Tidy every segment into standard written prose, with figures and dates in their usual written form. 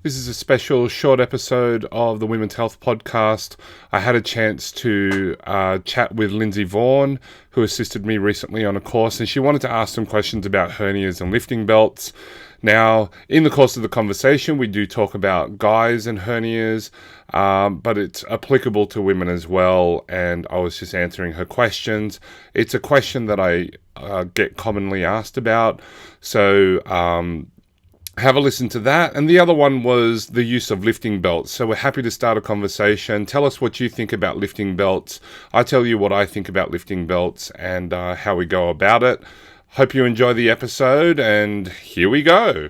This is a special short episode of the Women's Health Podcast. I had a chance to chat with Lindsay Vaughn, who assisted me recently on a course, and she wanted to ask some questions about hernias and lifting belts. Now, in the course of the conversation, we do talk about guys and hernias, but it's applicable to women as well, and I was just answering her questions. It's a question that I get commonly asked about, so have a listen to that. And the other one was the use of lifting belts. So we're happy to start a conversation. Tell us what you think about lifting belts. I tell you what I think about lifting belts and how we go about it. Hope you enjoy the episode, and here we go.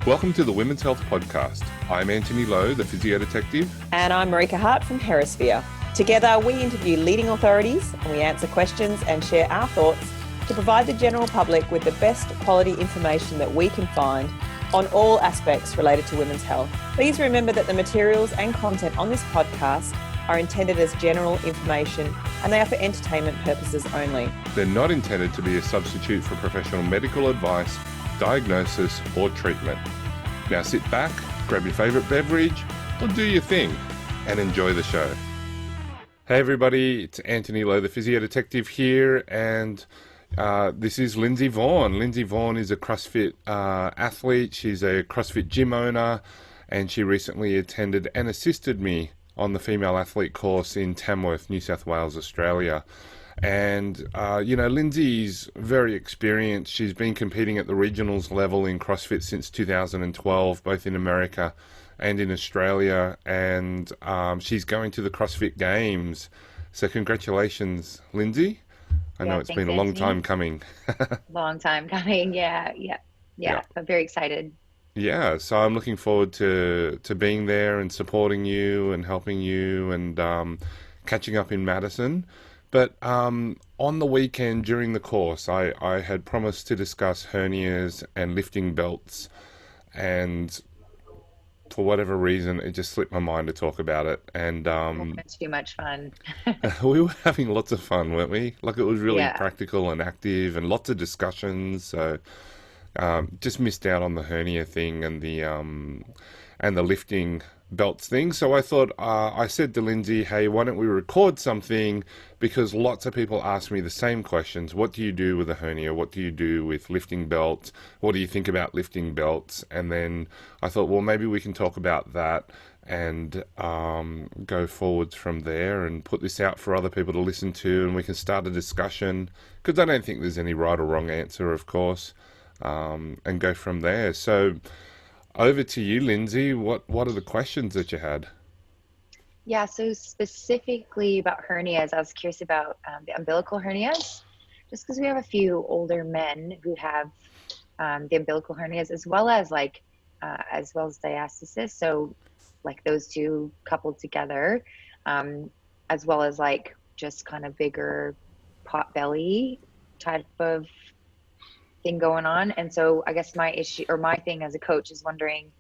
Welcome to the Women's Health Podcast. I'm Antony Lowe, the physio detective. And I'm Marika Hart from Hemisphere. Together, we interview leading authorities and we answer questions and share our thoughts to provide the general public with the best quality information that we can find on all aspects related to women's health. Please remember that the materials and content on this podcast are intended as general information and they are for entertainment purposes only. They're not intended to be a substitute for professional medical advice, diagnosis, or treatment. Now sit back, grab your favourite beverage, or do your thing, and enjoy the show. Hey everybody, it's Antony Lowe, the physio detective here, and this is Lindsay Vaughn. Lindsay Vaughn is a CrossFit athlete. She's a CrossFit gym owner, and she recently attended and assisted me on the female athlete course in Tamworth, New South Wales, Australia. And, Lindsay's very experienced. She's been competing at the regionals level in CrossFit since 2012, both in America and in Australia. And she's going to the CrossFit Games. So congratulations, Lindsay. I know it's been a long time coming. Long time coming, yeah. I'm very excited. Yeah, so I'm looking forward to being there and supporting you and helping you and catching up in Madison. But on the weekend during the course, I had promised to discuss hernias and lifting belts, and for whatever reason, it just slipped my mind to talk about it. And It's too much fun. we were having lots of fun, weren't we? Like, it was really Yeah. practical and active and lots of discussions. So just missed out on the hernia thing and the lifting belts thing. So I thought, I said to Lindsay, hey, why don't we record something? Because lots of people ask me the same questions. What do you do with a hernia? What do you do with lifting belts? What do you think about lifting belts? And then I thought, well, maybe we can talk about that and go forwards from there and put this out for other people to listen to, and we can start a discussion, because I don't think there's any right or wrong answer, of course, and go from there. So over to you, Lindsay. What are the questions that you had? Yeah, so specifically about hernias, I was curious about the umbilical hernias, just because we have a few older men who have the umbilical hernias as well as diastasis. So like those two coupled together, as well as like just kind of bigger pot belly type of thing going on. And so I guess my issue or my thing as a coach is wondering,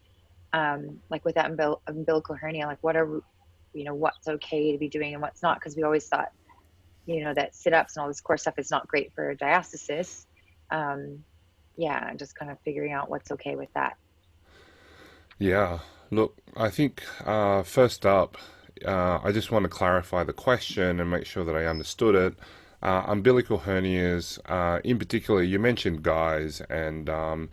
like with that umbilical hernia, like what's okay to be doing and what's not, because we always thought, that sit-ups and all this core stuff is not great for diastasis. Just kind of figuring out what's okay with that. Yeah, look, I think first up, I just want to clarify the question and make sure that I understood it. Umbilical hernias, in particular, you mentioned guys, and I'm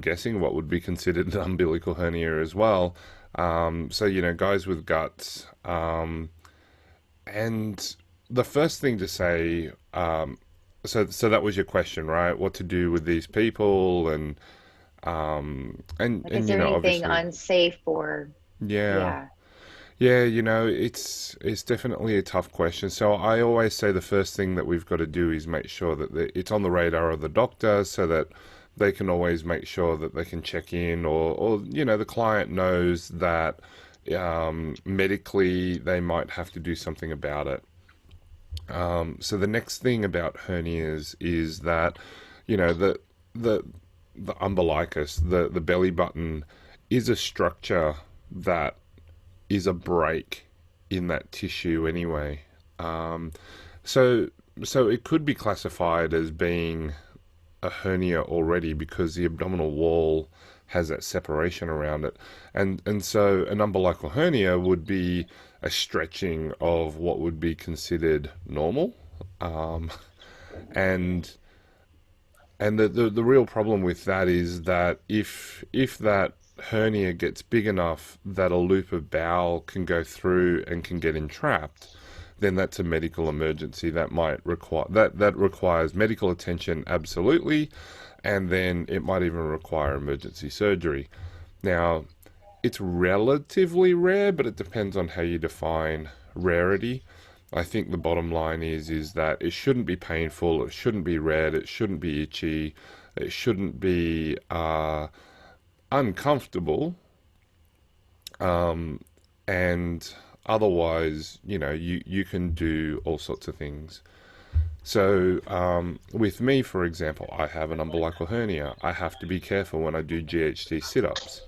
guessing what would be considered an umbilical hernia as well. So guys with guts, and the first thing to say, so that was your question, right? What to do with these people, and Is there anything obviously, unsafe or yeah. yeah. Yeah, it's definitely a tough question. So I always say the first thing that we've got to do is make sure that it's on the radar of the doctor, so that they can always make sure that they can check in, or the client knows that medically they might have to do something about it. So the next thing about hernias is that, the umbilicus, the belly button, is a structure that is a break in that tissue anyway. So it could be classified as being a hernia already because the abdominal wall has that separation around it. And so an umbilical hernia would be a stretching of what would be considered normal. Um, and the real problem with that is that if that hernia gets big enough that a loop of bowel can go through and can get entrapped, then that's a medical emergency. That might require that requires medical attention, absolutely, and then it might even require emergency surgery. Now, it's relatively rare, but it depends on how you define rarity. I think the bottom line is that it shouldn't be painful, it shouldn't be red, it shouldn't be itchy, it shouldn't be uncomfortable, and otherwise, you can do all sorts of things. So with me, for example, I have an umbilical hernia. I have to be careful when I do GHD sit-ups.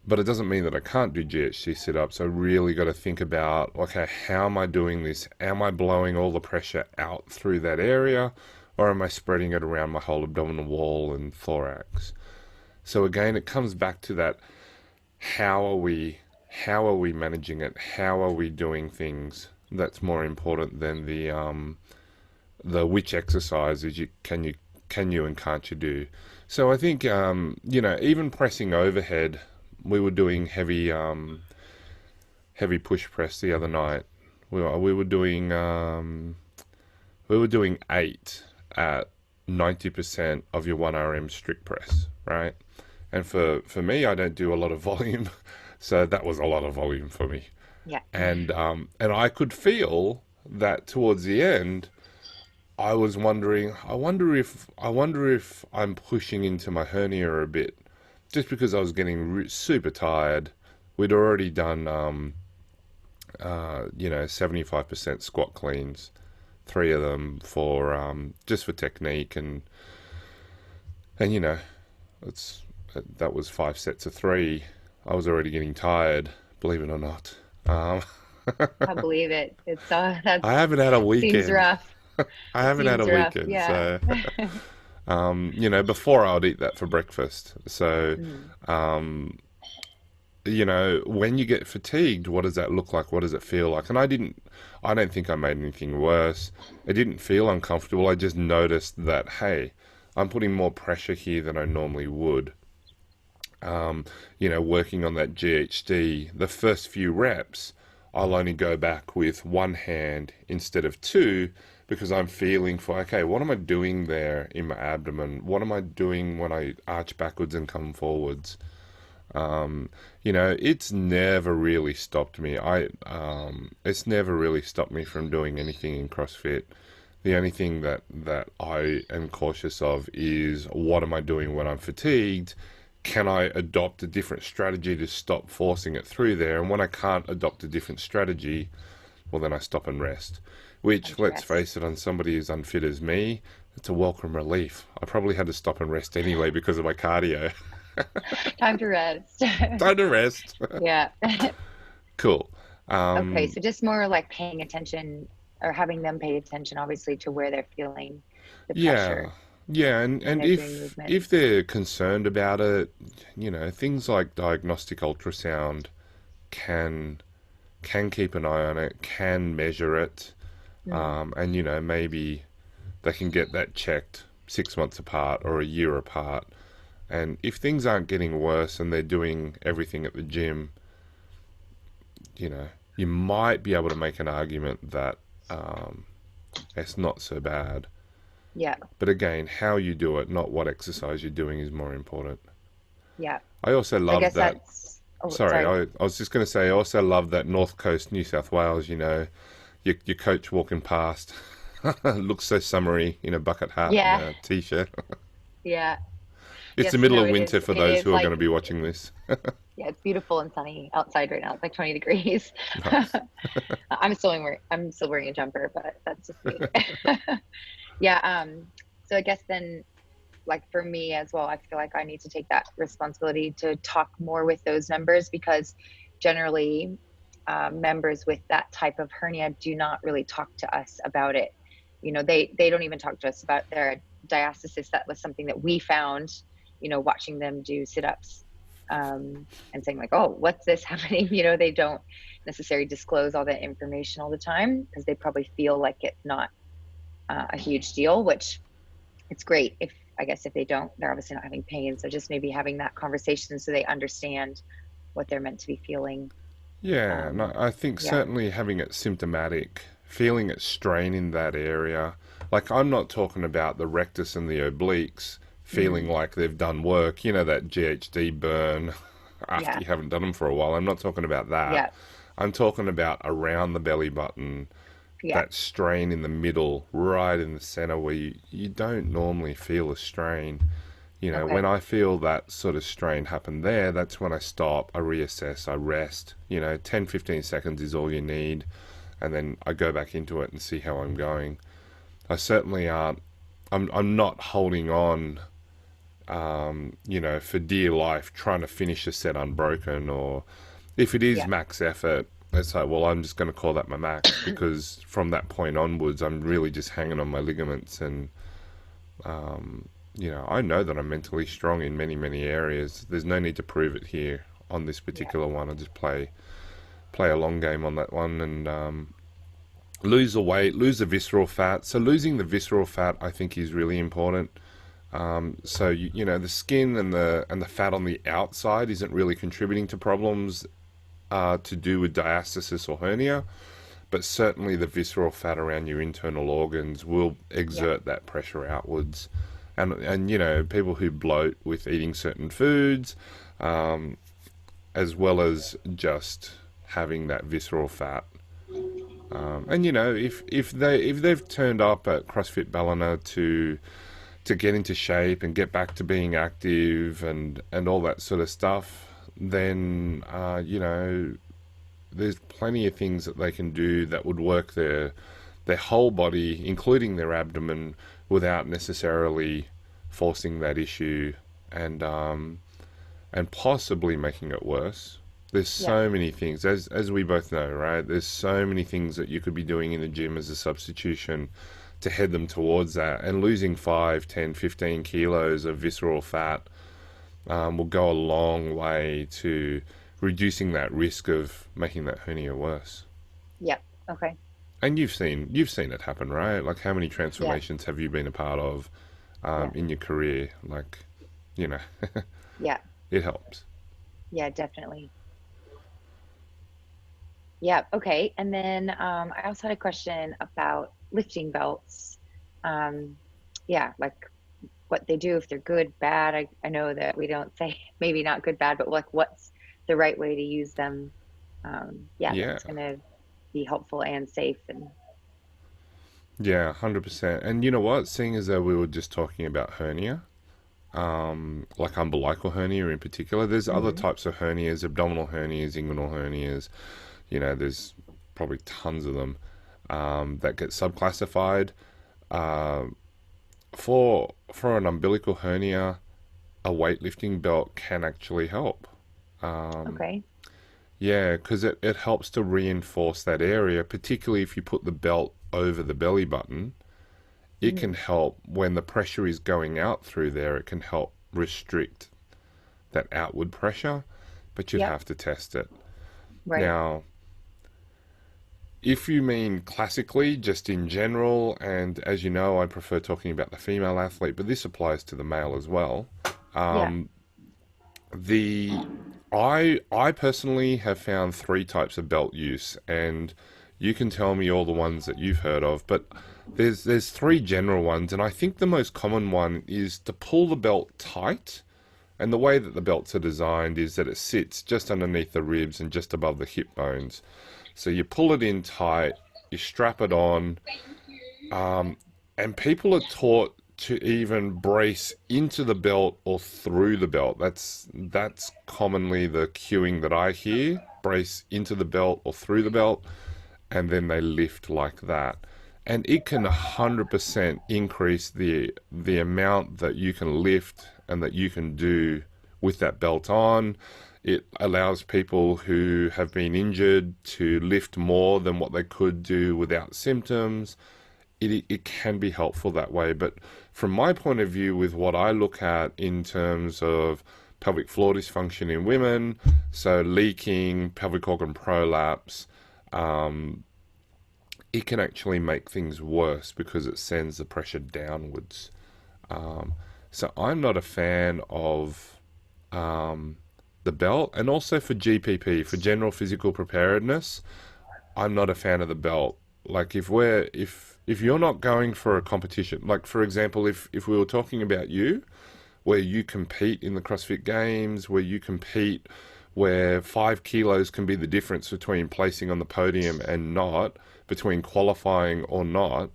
But it doesn't mean that I can't do GHD sit-ups. I really got to think about, okay, how am I doing this? Am I blowing all the pressure out through that area, or am I spreading it around my whole abdominal wall and thorax? So again, it comes back to that, how are we managing it? How are we doing things? That's more important than the which exercises can you and can't you do. So I think even pressing overhead, we were doing heavy push press the other night. We were doing 8 at 90% of your 1 RM strict press, right? And for me, I don't do a lot of volume, so that was a lot of volume for me. Yeah. And I could feel that towards the end, I was wondering, I wonder if I'm pushing into my hernia a bit, just because I was getting super tired. We'd already done 75% squat cleans, 3 of them for just for technique, and that was 5 sets of 3. I was already getting tired, believe it or not. I believe it. It's I haven't had a weekend. Seems rough. I haven't had a weekend, yeah. So before I would eat that for breakfast. So, when you get fatigued, what does that look like? What does it feel like? And I don't think I made anything worse. It didn't feel uncomfortable. I just noticed that, hey, I'm putting more pressure here than I normally would. Working on that GHD, the first few reps, I'll only go back with 1 hand instead of 2, because I'm feeling for, okay, what am I doing there in my abdomen? What am I doing when I arch backwards and come forwards? It's never really stopped me. It's never really stopped me from doing anything in CrossFit. The only thing that I am cautious of is, what am I doing when I'm fatigued? Can I adopt a different strategy to stop forcing it through there? And when I can't adopt a different strategy, well, then I stop and rest. Which, let's face it, on somebody as unfit as me, it's a welcome relief. I probably had to stop and rest anyway because of my cardio. Time to rest. Time to rest. Yeah. Cool. Okay, so just more like paying attention, or having them pay attention, obviously, to where they're feeling the pressure. Yeah, and if they're concerned about it, things like diagnostic ultrasound can keep an eye on it, can measure it, and maybe they can get that checked 6 months apart or a year apart. And if things aren't getting worse and they're doing everything at the gym, you might be able to make an argument that it's not so bad. Yeah. But again, how you do it, not what exercise you're doing, is more important. Yeah. I also love that. Sorry. I was just going to say, I also love that North Coast, New South Wales, your coach walking past looks so summery in a bucket hat and a t-shirt. Yeah. It's the middle of winter for those who are going to be watching this. Yeah, it's beautiful and sunny outside right now. It's like 20 degrees. Nice. I'm still wearing a jumper, but that's just me. Yeah. So I guess then, like for me as well, I feel like I need to take that responsibility to talk more with those members, because generally members with that type of hernia do not really talk to us about it. they don't even talk to us about their diastasis. That was something that we found, watching them do sit-ups, and saying like, oh, what's this happening? They don't necessarily disclose all that information all the time because they probably feel like it's not a huge deal, which it's great if they don't, they're obviously not having pain. So just maybe having that conversation so they understand what they're meant to be feeling. Yeah, and I think yeah. certainly having it symptomatic, feeling it strain in that area. Like, I'm not talking about the rectus and the obliques feeling like they've done work, that GHD burn after you haven't done them for a while. I'm not talking about that. Yeah. I'm talking about around the belly button, that strain in the middle, right in the center where you don't normally feel a strain. When I feel that sort of strain happen there, that's when I stop, I reassess, I rest. 10, 15 seconds is all you need. And then I go back into it and see how I'm going. I certainly aren't, I'm not holding on, for dear life, trying to finish a set unbroken. Or if it is max effort, it's like, well, I'm just going to call that my max because from that point onwards, I'm really just hanging on my ligaments. And, I know that I'm mentally strong in many, many areas. There's no need to prove it here on this particular one. I just play a long game on that one and lose the weight, lose the visceral fat. So losing the visceral fat, I think, is really important. So the skin and the fat on the outside isn't really contributing to problems to do with diastasis or hernia, but certainly the visceral fat around your internal organs will exert that pressure outwards. And people who bloat with eating certain foods, as well as just having that visceral fat. And if they've turned up at CrossFit Ballina to get into shape and get back to being active and all that sort of stuff, then there's plenty of things that they can do that would work their whole body, including their abdomen, without necessarily forcing that issue and possibly making it worse. There's so many things, as we both know, right? There's so many things that you could be doing in the gym as a substitution to head them towards that. And losing 5, 10, 15 kilos of visceral fat will go a long way to reducing that risk of making that hernia worse. Yep. Okay. And you've seen it happen, right? Like, how many transformations have you been a part of in your career? Like, yeah, it helps. Yeah, definitely. Yeah. Okay. And then I also had a question about lifting belts. Like what they do, if they're good, bad. I know that we don't say maybe not good, bad, but like what's the right way to use them? That's going to be helpful and safe. And 100%. And you know what? Seeing as though we were just talking about hernia, like umbilical hernia in particular, there's other types of hernias, abdominal hernias, inguinal hernias. There's probably tons of them that get subclassified. For an umbilical hernia, a weightlifting belt can actually help. okay. Yeah, because it helps to reinforce that area, particularly if you put the belt over the belly button. It can help when the pressure is going out through there. It can help restrict that outward pressure, but you have to test it. Right. Now, if you mean classically, just in general, and as you know, I prefer talking about the female athlete, but this applies to the male as well. I personally have found 3 types of belt use, and you can tell me all the ones that you've heard of, but there's 3 general ones, and I think the most common one is to pull the belt tight. And the way that the belts are designed is that it sits just underneath the ribs and just above the hip bones. So you pull it in tight, you strap it on, and people are taught to even brace into the belt or through the belt. That's commonly the cueing that I hear. Brace into the belt or through the belt, and then they lift like that. And it can 100% increase the amount that you can lift and that you can do with that belt on. It allows people who have been injured to lift more than what they could do without symptoms. it can be helpful that way. But from my point of view, with what I look at in terms of pelvic floor dysfunction in women, so leaking, pelvic organ prolapse, it can actually make things worse because it sends the pressure downwards. So I'm not a fan of the belt, and also for GPP, for general physical preparedness, I'm not a fan of the belt. Like if you're not going for a competition, like for example, if we were talking about you, where you compete in the CrossFit Games, where you compete, where 5 kilos can be the difference between placing on the podium and not, between qualifying or not,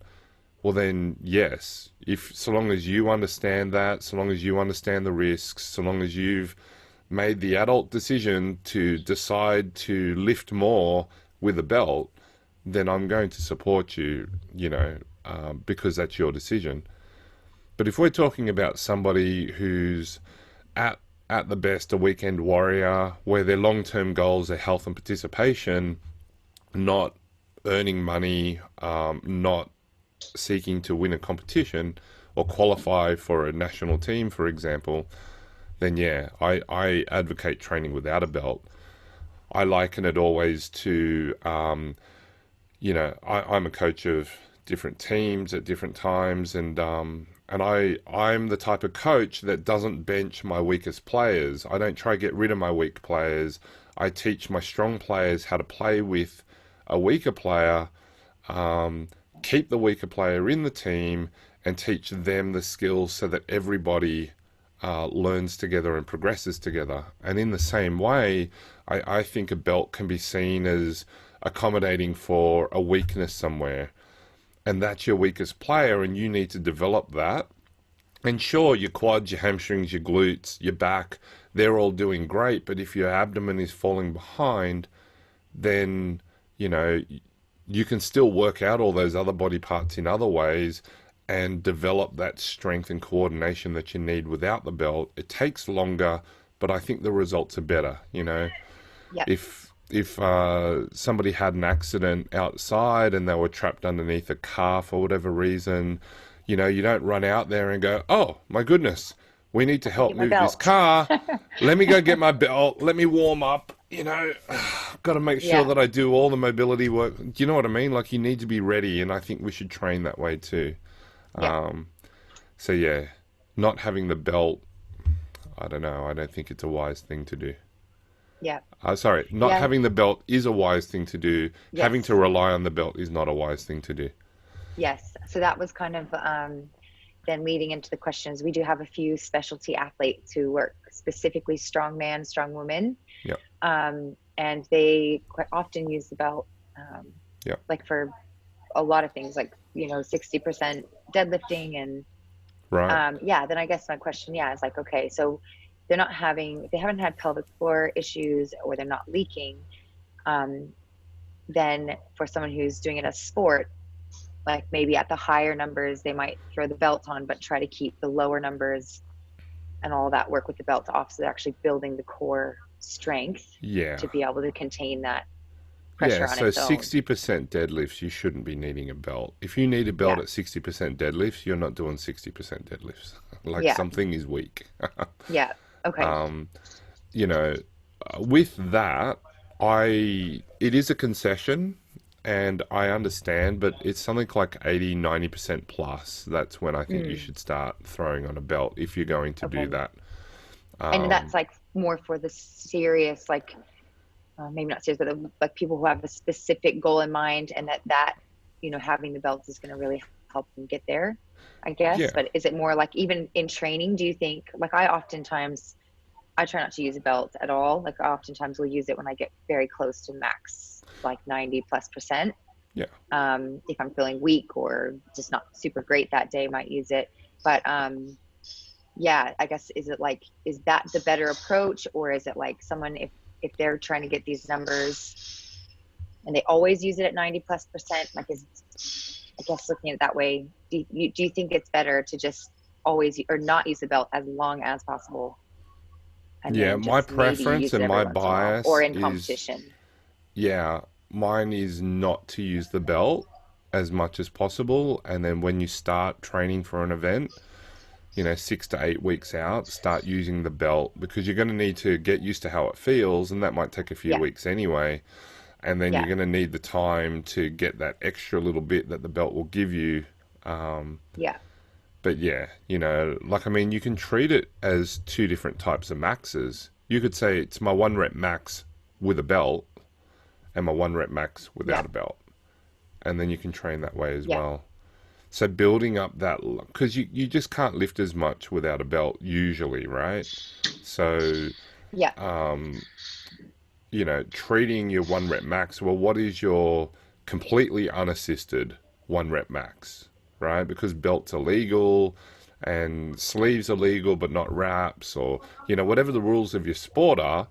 well then yes, if so long as you understand that, so long as you understand the risks, so long as you've made the adult decision to decide to lift more with a belt, then I'm going to support you, because that's your decision. But if we're talking about somebody who's at the best a weekend warrior, where their long-term goals are health and participation, not earning money, not seeking to win a competition or qualify for a national team, for example, then yeah, I advocate training without a belt. I liken it always to, I'm a coach of different teams at different times, and I'm the type of coach that doesn't bench my weakest players. I don't try to get rid of my weak players. I teach my strong players how to play with a weaker player, keep the weaker player in the team, and teach them the skills so that everybody learns together and progresses together. And in the same way, I think a belt can be seen as accommodating for a weakness somewhere. And that's your weakest player, and you need to develop that. And sure, your quads, your hamstrings, your glutes, your back, they're all doing great. But if your abdomen is falling behind, then, you can still work out all those other body parts in other ways and develop that strength and coordination that you need without the belt. It takes longer, but I think the results are better, Yep. If somebody had an accident outside and they were trapped underneath a car for whatever reason, you don't run out there and go, oh my goodness, we need to help move this car. Let me go get my belt. Let me warm up. Got to make sure that I do all the mobility work. Do you know what I mean? Like, you need to be ready, and I think we should train that way too. Yeah. So yeah, not having the belt, I don't know. I don't think it's a wise thing to do. Yeah. Not having the belt is a wise thing to do. Yes. Having to rely on the belt is not a wise thing to do. Yes. So that was kind of then leading into the questions. We do have a few specialty athletes who work specifically strongman, strong woman. Yep. And they quite often use the belt, like for a lot of things, like 60% deadlifting and right. Then I guess my question is like, okay, so they haven't had pelvic floor issues, or they're not leaking, then for someone who's doing it as sport, like maybe at the higher numbers they might throw the belt on but try to keep the lower numbers and all that work with the belt off, so they're actually building the core strength to be able to contain that pressure on its own. 60% deadlifts, you shouldn't be needing a belt. If you need a belt at 60% deadlifts, you're not doing 60% deadlifts. Something is weak. Yeah. Okay. With that, it is a concession, and I understand, but it's something like 80-90% plus. That's when I think you should start throwing on a belt if you're going to do that. And that's like more for the serious, like maybe not serious, but like people who have a specific goal in mind, and that having the belt is going to really help them get there, I guess. Yeah. But is it more like, even in training, do you think, like I try not to use a belt at all. Like I oftentimes will use it when I get very close to max, like 90+%. Yeah. If I'm feeling weak or just not super great that day, might use it. But I guess, is that the better approach, or is it like someone, if they're trying to get these numbers and they always use it at 90+%, like I guess looking at it that way, do you think it's better to just always, or not use the belt as long as possible? My preference and my bias or in competition. Mine is not to use the belt. as much as possible. And then when you start training for an event, 6 to 8 weeks out, start using the belt, because you're going to need to get used to how it feels, and that might take a few Yeah. weeks anyway. And then Yeah. you're going to need the time to get that extra little bit that the belt will give you. Yeah. But yeah, you can treat it as two different types of maxes. You could say it's my 1 rep max with a belt and my 1 rep max without a belt. And then you can train that way as well. So building up that, because you just can't lift as much without a belt usually, right? So, Yeah. treating your 1 rep max, well, what is your completely unassisted 1 rep max, right? Because belts are legal and sleeves are legal, but not wraps, or, whatever the rules of your sport are.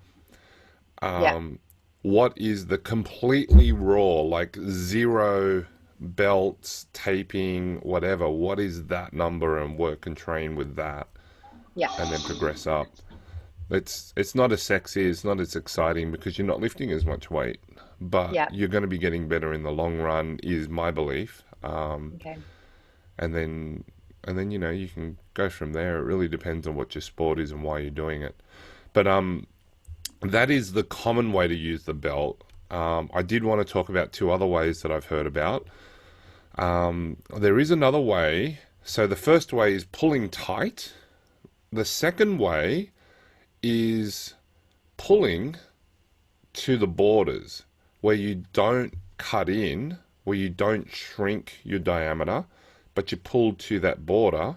What is the completely raw, like zero belts, taping, whatever? What is that number, and work and train with that, and then progress up. It's not as sexy, it's not as exciting, because you're not lifting as much weight, but you're going to be getting better in the long run, is my belief. Okay. And then you can go from there. It really depends on what your sport is and why you're doing it. But that is the common way to use the belt. I did want to talk about 2 other ways that I've heard about. There is another way. So the first way is pulling tight. The second way is pulling to the borders, where you don't cut in, where you don't shrink your diameter, but you pull to that border,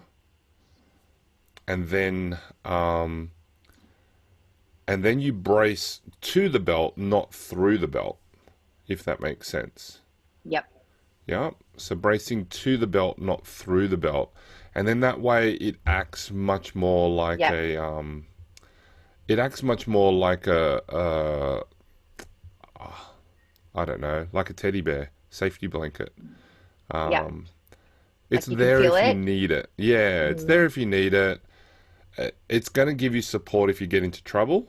and then you brace to the belt, not through the belt, if that makes sense. Yep. Yeah. So bracing to the belt, not through the belt. And then that way it acts much more like a I don't know, like a teddy bear safety blanket. It's Like there if you it? need it. Yeah, it's there if you need it. It's going to give you support if you get into trouble,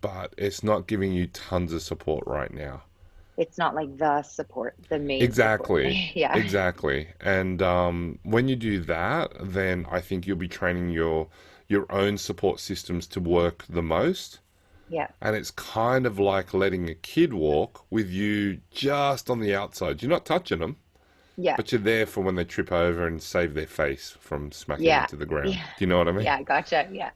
but it's not giving you tons of support right now. It's not like the support, the main Exactly. support. Yeah. Exactly. And when you do that, then I think you'll be training your own support systems to work the most. Yeah. And it's kind of like letting a kid walk with you just on the outside. You're not touching them, Yeah. but you're there for when they trip over and save their face from smacking Yeah. into the ground. Yeah. Do you know what I mean? Yeah, gotcha. Yeah.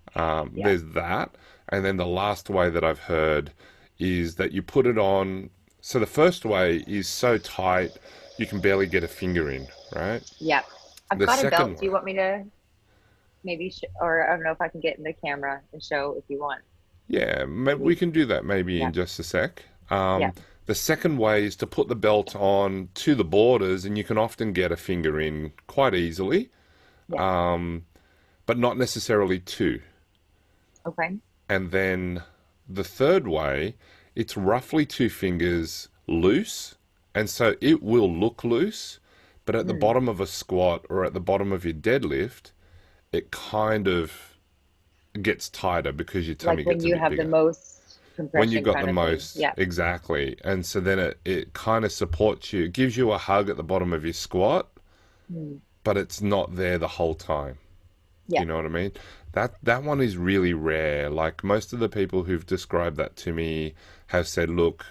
There's that. And then the last way that I've heard is that you put it on. So the first way is so tight you can barely get a finger in, right? Yeah. I've The got a second belt. Do you one- want me to maybe or I don't know if I can get in the camera and show if you want. Yeah, we can do that maybe in just a sec. Yeah. The second way is to put the belt on to the borders, and you can often get a finger in quite easily, but not necessarily two. Okay. And then the third way, it's roughly 2 fingers loose, and so it will look loose, but at the bottom of a squat or at the bottom of your deadlift, it kind of gets tighter because your tummy Like when gets a you bit have bigger. the most compression. When you've got kind the of thing. most, Yeah. exactly. And so then it kind of supports you, it gives you a hug at the bottom of your squat, but it's not there the whole time. Yeah. You know what I mean? That one is really rare. Like most of the people who've described that to me have said, look,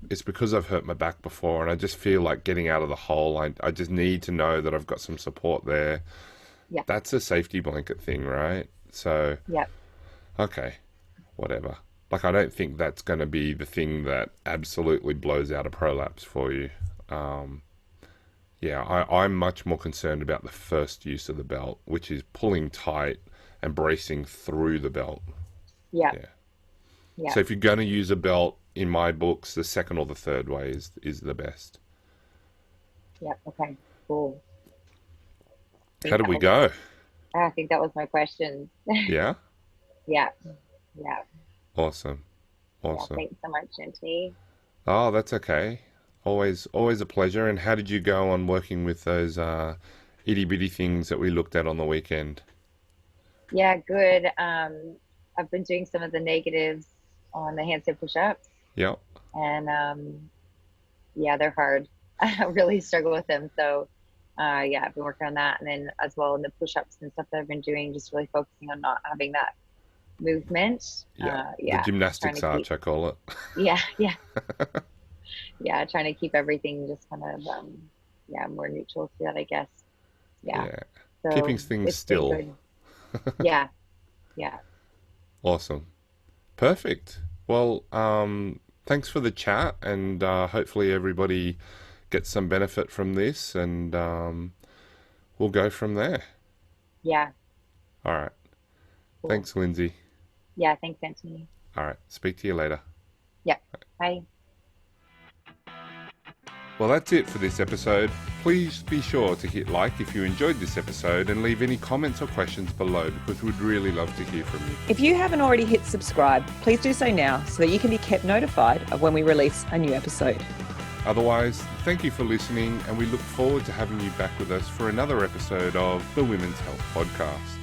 it's because I've hurt my back before and I just feel like getting out of the hole. I just need to know that I've got some support there. Yeah. That's a safety blanket thing, right? So, Yeah. okay, whatever. Like, I don't think that's going to be the thing that absolutely blows out a prolapse for you. I'm much more concerned about the first use of the belt, which is pulling tight and bracing through the belt. Yeah. Yeah. Yeah. So if you're going to use a belt, in my books, the second or the third way is the best. Yeah. Okay. Cool. How did we go? I think that was my question. Yeah? Yeah. Yeah. Awesome. Yeah. Awesome. Thanks so much, Antony. Oh, that's okay. Always a pleasure. And how did you go on working with those itty bitty things that we looked at on the weekend? Yeah, good. I've been doing some of the negatives on the handstand push-ups, Yep. and yeah, they're hard. I really struggle with them. So yeah, I've been working on that. And then as well in the push-ups and stuff that I've been doing, just really focusing on not having that movement. Yeah. The Yeah. gymnastics arch, I call it. Yeah. Yeah. Yeah. Trying to keep everything just kind of, yeah, more neutral to that, I guess. Yeah. Yeah. So Keeping things it's been still. good. Yeah. Yeah. Awesome. Perfect. Well, thanks for the chat, and hopefully everybody gets some benefit from this, and we'll go from there. Yeah. All right. Cool. Thanks, Lindsay. Yeah. Thanks, Antony. All right. Speak to you later. Yeah. Bye. Well, that's it for this episode. Please be sure to hit like if you enjoyed this episode and leave any comments or questions below, because we'd really love to hear from you. If you haven't already hit subscribe, please do so now so that you can be kept notified of when we release a new episode. Otherwise, thank you for listening, and we look forward to having you back with us for another episode of the Women's Health Podcast.